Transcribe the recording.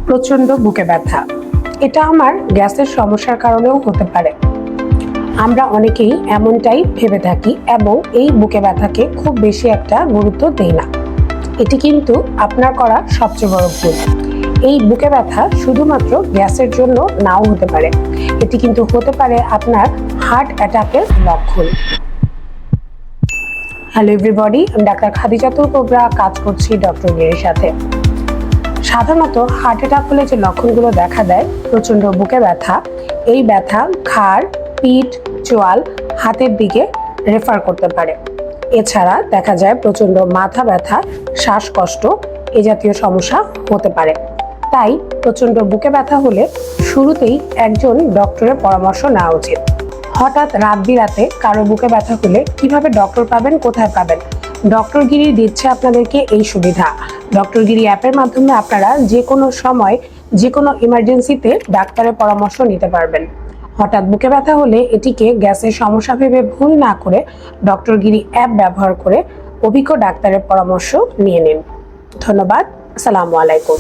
প্রচন্ড বুকে ব্যথা, এটা আমার গ্যাসের সমস্যার কারণেও হতে পারে। আমরা অনেকেই এমনটাই ভেবে থাকি এবং এই বুকে ব্যথাকে খুব বেশি একটা গুরুত্ব দেই না। এটি কিন্তু আপনার করা সবচেয়ে বড় ভুল। এই বুকে ব্যথা শুধুমাত্র গ্যাসের জন্য নাও হতে পারে, এটি কিন্তু হতে পারে আপনার হার্ট অ্যাটাকের লক্ষণ। হ্যালো এভরিবডি, আমি ডাক্তার খাদিজাতুল কোবরা, কাজ করছি ডক্টর গিরির সাথে। সাধারণত হার্ট অ্যাটাক হলে যে লক্ষণগুলো দেখা দেয়, প্রচন্ড বুকে ব্যথা, এই ব্যথা ঘাড়, পিঠ, চোয়াল, হাতের দিকে রেফার করতে পারে। এছাড়া দেখা যায় প্রচন্ড মাথা ব্যথা, শ্বাসকষ্ট, এ জাতীয় সমস্যা হতে পারে। তাই প্রচন্ড বুকে ব্যথা হলে শুরুতেই একজন ডক্টরের পরামর্শ নেওয়া উচিত। হঠাৎ রাত বিরাতে কারো বুকে ব্যথা হলে কিভাবে ডক্টর পাবেন, কোথায় পাবেন? ডক্টর গিরি দিচ্ছে আপনাদেরকে এই সুবিধা। ডক্টর গিরি অ্যাপের মাধ্যমে আপনারা যে কোনো সময় যে কোনো ইমার্জেন্সিতে ডাক্তারের পরামর্শ নিতে পারবেন। হঠাৎ বুকে ব্যথা হলে এটিকে গ্যাসের সমস্যা ভেবে ভুল না করে ডক্টর গিরি অ্যাপ ব্যবহার করে অভিজ্ঞ ডাক্তারের পরামর্শ নিয়ে নিন। ধন্যবাদ। আসসালামু আলাইকুম।